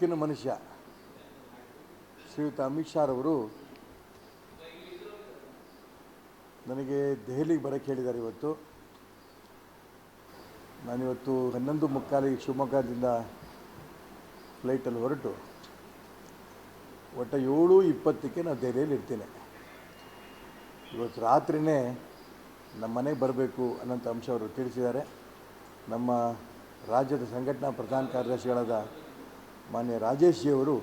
ಬೆಳಕಿನ ಮನುಷ್ಯ ಶ್ರೀಯುತ ಅಮಿತ್ ಶಾ ಅವರು ನನಗೆ ದೆಹಲಿಗೆ ಬರೋಕ್ಕೆ ಹೇಳಿದ್ದಾರೆ. ನಾನಿವತ್ತು 11:45 ಶಿವಮೊಗ್ಗದಿಂದ ಫ್ಲೈಟಲ್ಲಿ ಹೊರಟು ಒಟ್ಟು 7:20ಕ್ಕೆ ನಾನು ದೆಹಲಿಯಲ್ಲಿ ಇರ್ತೀನಿ. ಇವತ್ತು ರಾತ್ರಿಯೇ ನಮ್ಮ ಮನೆಗೆ ಬರಬೇಕು ಅನ್ನೋಂಥ ಅಂಶ ಅವರು ತಿಳಿಸಿದ್ದಾರೆ. ನಮ್ಮ ರಾಜ್ಯದ ಸಂಘಟನಾ ಪ್ರಧಾನ ಕಾರ್ಯದರ್ಶಿಗಳಾದ ಮಾನ್ಯ ರಾಜೇಶ್ ಜಿ ಅವರು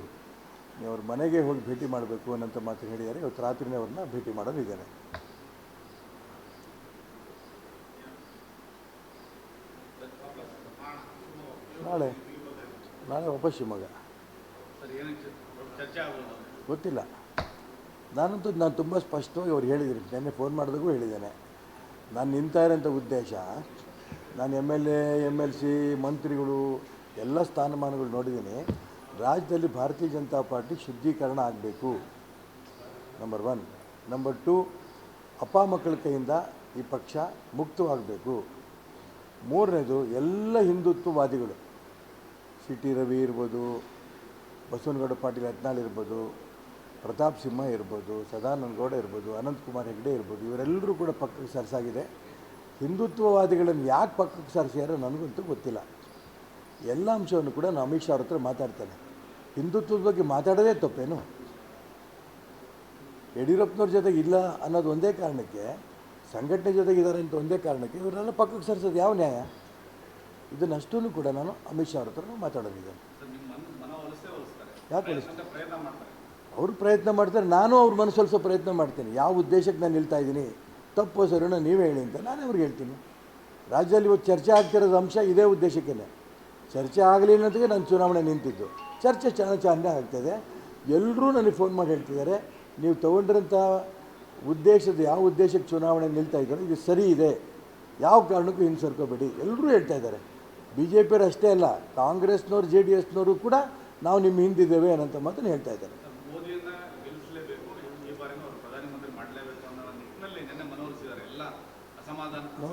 ಅವ್ರ ಮನೆಗೆ ಹೋಗಿ ಭೇಟಿ ಮಾಡಬೇಕು ಅನ್ನೋಂಥ ಮಾತು ಹೇಳಿದ್ದಾರೆ. ಇವತ್ತು ರಾತ್ರಿಯೇ ಅವ್ರನ್ನ ಭೇಟಿ ಮಾಡೋದಿದ್ದೇನೆ. ನಾಳೆ ವಾಪಸ್ ಶಿವಮೊಗ್ಗ. ಗೊತ್ತಿಲ್ಲ. ನಾನು ತುಂಬ ಸ್ಪಷ್ಟವಾಗಿ ಅವ್ರು ಹೇಳಿದ್ದೀನಿ. ನೆನ್ನೆ ಫೋನ್ ಮಾಡಿದಾಗೂ ಹೇಳಿದ್ದೇನೆ. ನಾನು ನಿಂತಾ ಇರೋಂಥ ಉದ್ದೇಶ, ನಾನು MLC ಮಂತ್ರಿಗಳು ಎಲ್ಲ ಸ್ಥಾನಮಾನಗಳು ನೋಡಿದ್ದೀನಿ. ರಾಜ್ಯದಲ್ಲಿ ಭಾರತೀಯ ಜನತಾ ಪಾರ್ಟಿ ಶುದ್ಧೀಕರಣ ಆಗಬೇಕು, ನಂಬರ್ 1. ನಂಬರ್ 2, ಅಪ್ಪ ಮಕ್ಕಳ ಕೈಯಿಂದ ಈ ಪಕ್ಷ ಮುಕ್ತವಾಗಬೇಕು. 3ನೇದು, ಎಲ್ಲ ಹಿಂದುತ್ವವಾದಿಗಳು, CT ರವಿ ಇರ್ಬೋದು, ಬಸವನಗೌಡ ಪಾಟೀಲ್ ಯತ್ನಾಳ್ ಇರ್ಬೋದು, ಪ್ರತಾಪ್ ಸಿಂಹ ಇರ್ಬೋದು, ಸದಾನಂದ ಗೌಡ ಇರ್ಬೋದು, ಅನಂತಕುಮಾರ್ ಹೆಗಡೆ ಇರ್ಬೋದು, ಇವರೆಲ್ಲರೂ ಕೂಡ ಪಕ್ಕಕ್ಕೆ ಸರಿಸಾಗಿದೆ. ಹಿಂದುತ್ವವಾದಿಗಳನ್ನು ಯಾಕೆ ಪಕ್ಕಕ್ಕೆ ಸರಿಸ್ಯಾರೋ ನನಗಂತೂ ಗೊತ್ತಿಲ್ಲ. ಎಲ್ಲ ಅಂಶವನ್ನು ಕೂಡ ನಾನು ಅಮಿತ್ ಶಾ ಅವ್ರ ಹತ್ರ ಮಾತಾಡ್ತೇನೆ. ಹಿಂದುತ್ವದ ಬಗ್ಗೆ ಮಾತಾಡೋದೇ ತಪ್ಪೇನು? ಯಡಿಯೂರಪ್ಪನವ್ರ ಜೊತೆಗೆ ಇಲ್ಲ ಅನ್ನೋದು ಒಂದೇ ಕಾರಣಕ್ಕೆ, ಸಂಘಟನೆ ಜೊತೆಗಿದ್ದಾರೆ ಅಂತ ಒಂದೇ ಕಾರಣಕ್ಕೆ ಇವರೆಲ್ಲ ಪಕ್ಕಕ್ಕೆ ಸರಿಸೋದು ಯಾವ ನ್ಯಾಯ? ಇದನ್ನಷ್ಟೂ ಕೂಡ ನಾನು ಅಮಿತ್ ಶಾ ಅವ್ರ ಹತ್ರ ಮಾತಾಡೋದಿದ್ದೇನೆ. ಯಾಕೆ ಅವರು ಪ್ರಯತ್ನ ಮಾಡ್ತಾರೆ, ನಾನು ಅವ್ರ ಮನಸ್ಸೊಲಿಸೋ ಪ್ರಯತ್ನ ಮಾಡ್ತೀನಿ. ಯಾವ ಉದ್ದೇಶಕ್ಕೆ ನಾನು ನಿಲ್ತಾ ಇದ್ದೀನಿ, ತಪ್ಪು ಸರಿನೋ ನೀವೇ ಹೇಳಿ ಅಂತ ನಾನೇ ಅವ್ರಿಗೆ ಹೇಳ್ತೀನಿ. ರಾಜ್ಯದಲ್ಲಿ ಇವತ್ತು ಚರ್ಚೆ ಆಗ್ತಿರೋದು ಅಂಶ ಇದೇ ಉದ್ದೇಶಕ್ಕೇ. ಚರ್ಚೆ ಆಗಲಿ ಅನ್ನೋದಕ್ಕೆ ನಾನು ಚುನಾವಣೆ ನಿಂತಿದ್ದು. ಚರ್ಚೆ ಚೆನ್ನಾಗಿ ಆಗ್ತಾಯಿದೆ. ಎಲ್ಲರೂ ನನಗೆ ಫೋನ್ ಮಾಡಿ ಹೇಳ್ತಿದ್ದಾರೆ, ನೀವು ತೊಗೊಂಡಿರೋಂಥ ಯಾವ ಉದ್ದೇಶಕ್ಕೆ ಚುನಾವಣೆ ನಿಲ್ತಾ ಇದ್ದಾರೆ ಇದು ಸರಿ ಇದೆ, ಯಾವ ಕಾರಣಕ್ಕೂ ಹಿಂದೆ ಸರ್ಕೋಬೇಡಿ ಎಲ್ಲರೂ ಹೇಳ್ತಾ ಇದ್ದಾರೆ. BJP ಅಷ್ಟೇ ಅಲ್ಲ, ಕಾಂಗ್ರೆಸ್ನವ್ರು JDSನವರು ಕೂಡ ನಾವು ನಿಮ್ಮ ಹಿಂದಿದ್ದೇವೆ ಅನ್ನೋಂಥ ಮಾತನ್ನು ಹೇಳ್ತಾ ಇದ್ದಾರೆ.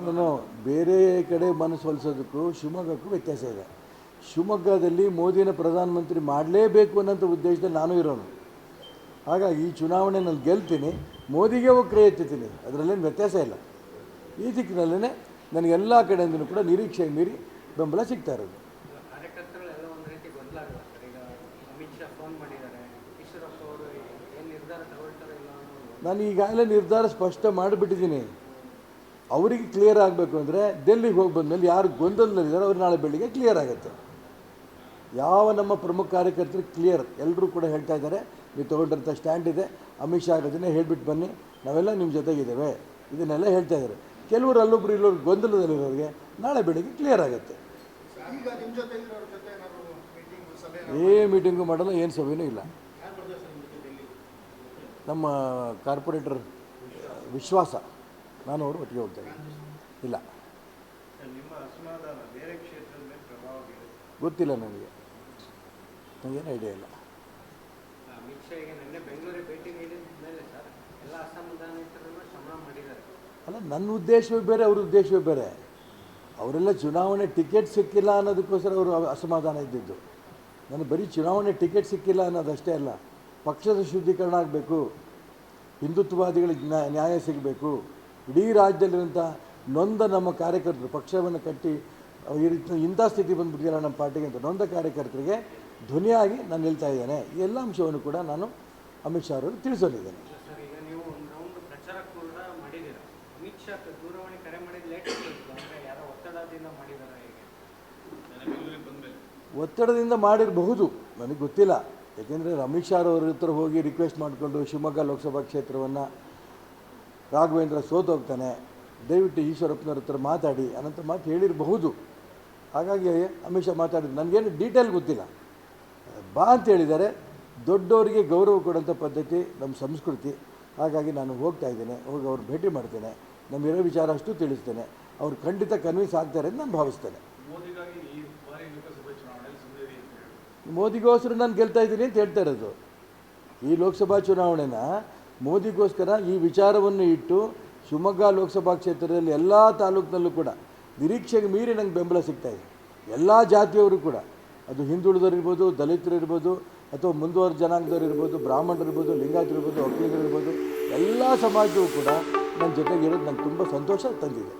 ನಾನು ಬೇರೆ ಕಡೆ ಮನಸ್ಸೊಲಿಸೋದಕ್ಕೂ ಶಿವಮೊಗ್ಗಕ್ಕೂ ವ್ಯತ್ಯಾಸ ಇದೆ. ಶಿವಮೊಗ್ಗದಲ್ಲಿ ಮೋದಿನ ಪ್ರಧಾನಮಂತ್ರಿ ಮಾಡಲೇಬೇಕು ಅನ್ನೋಂಥ ಉದ್ದೇಶದಲ್ಲಿ ನಾನು ಇರೋನು. ಹಾಗಾಗಿ ಈ ಚುನಾವಣೆಯಲ್ಲಿ ಗೆಲ್ತೀನಿ, ಮೋದಿಗೆ ಹೋಗಿ ಕೈ ಎತ್ತೀನಿ, ಅದರಲ್ಲೇನು ವ್ಯತ್ಯಾಸ ಇಲ್ಲ. ಈ ದಿಕ್ಕಿನಲ್ಲೇ ನನಗೆಲ್ಲ ಕಡೆಯಿಂದಲೂ ಕೂಡ ನಿರೀಕ್ಷೆ ಮೀರಿ ಬೆಂಬಲ ಸಿಗ್ತಾ ಇರೋದು. ನಾನು ಈಗಾಗಲೇ ನಿರ್ಧಾರ ಸ್ಪಷ್ಟ ಮಾಡಿಬಿಟ್ಟಿದ್ದೀನಿ. ಅವರಿಗೆ ಕ್ಲಿಯರ್ ಆಗಬೇಕು ಅಂದರೆ ಡೆಲ್ಲಿಗೆ ಹೋಗಿ ಬಂದಮೇಲೆ ಯಾರು ಗೊಂದಲದಲ್ಲಿದ್ದಾರೆ ಅವ್ರು ನಾಳೆ ಬೆಳಿಗ್ಗೆ ಕ್ಲಿಯರ್ ಆಗುತ್ತೆ. ಯಾವ ನಮ್ಮ ಪ್ರಮುಖ ಕಾರ್ಯಕರ್ತರು ಕ್ಲಿಯರ್, ಎಲ್ಲರೂ ಕೂಡ ಹೇಳ್ತಾ ಇದ್ದಾರೆ ನೀವು ತೊಗೊಂಡಿರೋಂಥ ಸ್ಟ್ಯಾಂಡ್ ಇದೆ, ಅಮಿತ್ ಶಾ ಅದನ್ನೇ ಹೇಳಿಬಿಟ್ಟು ಬನ್ನಿ, ನಾವೆಲ್ಲ ನಿಮ್ಮ ಜೊತೆಗಿದ್ದೇವೆ, ಇದನ್ನೆಲ್ಲ ಹೇಳ್ತಾ ಇದ್ದಾರೆ. ಕೆಲವರು ಅಲ್ಲೊಬ್ರು ಇಲ್ಲೊಬ್ರು ಗೊಂದಲದಲ್ಲಿರೋರಿಗೆ ನಾಳೆ ಬೆಳಿಗ್ಗೆ ಕ್ಲಿಯರ್ ಆಗುತ್ತೆ. ಮೀಟಿಂಗು ಮಾಡಲ್ಲ, ಏನು ಸಭೆಯೂ ಇಲ್ಲ. ನಮ್ಮ ಕಾರ್ಪೊರೇಟರ್ ವಿಶ್ವಾಸ, ನಾನು ಅವರು ಒಟ್ಟಿಗೆ ಹೋಗ್ತೇನೆ. ಇಲ್ಲ, ಗೊತ್ತಿಲ್ಲ ನನಗೇನು ಐಡಿಯಾ ಇಲ್ಲ. ಅಲ್ಲ, ನನ್ನ ಉದ್ದೇಶವೇ ಬೇರೆ, ಅವ್ರ ಉದ್ದೇಶವೇ ಬೇರೆ. ಅವರೆಲ್ಲ ಚುನಾವಣೆ ಟಿಕೆಟ್ ಸಿಕ್ಕಿಲ್ಲ ಅನ್ನೋದಕ್ಕೋಸ್ಕರ ಅವರು ಅಸಮಾಧಾನ ಇದ್ದಿದ್ದು. ನನಗೆ ಬರೀ ಚುನಾವಣೆ ಟಿಕೆಟ್ ಸಿಕ್ಕಿಲ್ಲ ಅನ್ನೋದಷ್ಟೇ ಅಲ್ಲ, ಪಕ್ಷದ ಶುದ್ಧೀಕರಣ ಆಗಬೇಕು, ಹಿಂದುತ್ವವಾದಿಗಳಿಗೆ ನ್ಯಾಯ ಸಿಗಬೇಕು, ಇಡೀ ರಾಜ್ಯದಲ್ಲಿರುವಂಥ ನೊಂದ ನಮ್ಮ ಕಾರ್ಯಕರ್ತರು, ಪಕ್ಷವನ್ನು ಕಟ್ಟಿ ಇಂಥ ಸ್ಥಿತಿ ಬಂದುಬಿಟ್ಟಿಲ್ಲ ನಮ್ಮ ಪಾರ್ಟಿಗೆ ಅಂತ ನೊಂದ ಕಾರ್ಯಕರ್ತರಿಗೆ ಧ್ವನಿಯಾಗಿ ನಾನು ನಿಲ್ತಾ ಇದ್ದೇನೆ. ಈ ಎಲ್ಲ ಅಂಶವನ್ನು ಕೂಡ ನಾನು ಅಮಿತ್ ಶಾ ಅವರಿಗೆ ತಿಳಿಸಲಿದ್ದೇನೆ. ಒತ್ತಡದಿಂದ ಮಾಡಿರಬಹುದು, ನನಗೆ ಗೊತ್ತಿಲ್ಲ. ಯಾಕೆಂದರೆ ಅಮಿತ್ ಶಾ ಅವರ ಹತ್ರ ಹೋಗಿ ರಿಕ್ವೆಸ್ಟ್ ಮಾಡಿಕೊಂಡು ಶಿವಮೊಗ್ಗ ಲೋಕಸಭಾ ಕ್ಷೇತ್ರವನ್ನು ರಾಘವೇಂದ್ರ ಸೋತೋಗ್ತಾನೆ, ದಯವಿಟ್ಟು ಈಶ್ವರಪ್ಪನವ್ರ ಹತ್ರ ಮಾತಾಡಿ ಅನ್ನೋಂಥ ಮಾತು ಹೇಳಿರಬಹುದು. ಹಾಗಾಗಿ ಅಮಿತ್ ಶಾ ಮಾತಾಡಿದ್ರು, ನನಗೇನು ಡೀಟೇಲ್ ಗೊತ್ತಿಲ್ಲ. ಬಾ ಅಂತ ಹೇಳಿದ್ದಾರೆ. ದೊಡ್ಡವರಿಗೆ ಗೌರವ ಕೊಡೋಂಥ ಪದ್ಧತಿ ನಮ್ಮ ಸಂಸ್ಕೃತಿ. ಹಾಗಾಗಿ ನಾನು ಹೋಗ್ತಾ ಇದ್ದೇನೆ, ಹೋಗಿ ಅವ್ರು ಭೇಟಿ ಮಾಡ್ತೇನೆ, ನಮಗಿರೋ ವಿಚಾರ ಅಷ್ಟು ತಿಳಿಸ್ತೇನೆ. ಅವ್ರು ಖಂಡಿತ ಕನ್ವಿನ್ಸ್ ಆಗ್ತಾರೆ ಅಂತ ನಾನು ಭಾವಿಸ್ತೇನೆ. ಮೋದಿಗೋಸ್ಕರ ನಾನು ಗೆಲ್ತಾ ಇದ್ದೀನಿ ಅಂತ ಹೇಳ್ತಾ ಇರೋದು. ಈ ಲೋಕಸಭಾ ಚುನಾವಣೆನ ಮೋದಿಗೋಸ್ಕರ ಈ ವಿಚಾರವನ್ನು ಇಟ್ಟು ಶಿವಮೊಗ್ಗ ಲೋಕಸಭಾ ಕ್ಷೇತ್ರದಲ್ಲಿ ಎಲ್ಲ ತಾಲೂಕಿನಲ್ಲೂ ಕೂಡ ನಿರೀಕ್ಷೆಗೆ ಮೀರಿ ನನಗೆ ಬೆಂಬಲ ಸಿಗ್ತಾಯಿದೆ. ಎಲ್ಲ ಜಾತಿಯವರು ಕೂಡ ಅದು ಹಿಂದುಳಿದವರು ಇರ್ಬೋದು, ದಲಿತರು ಇರ್ಬೋದು, ಅಥವಾ ಮುಂದುವರೆದ ಜನಾಂಗದವ್ರು ಇರ್ಬೋದು, ಬ್ರಾಹ್ಮಣರು ಇರ್ಬೋದು, ಲಿಂಗಾಯತರು ಇರ್ಬೋದು, ಒಕ್ಕಲಿಗರು ಇರ್ಬೋದು, ಎಲ್ಲ ಸಮಾಜವೂ ಕೂಡ ನನ್ನ ಜೊತೆಗಿರೋದು ನಂಗೆ ತುಂಬ ಸಂತೋಷ ತಂದಿದೆ.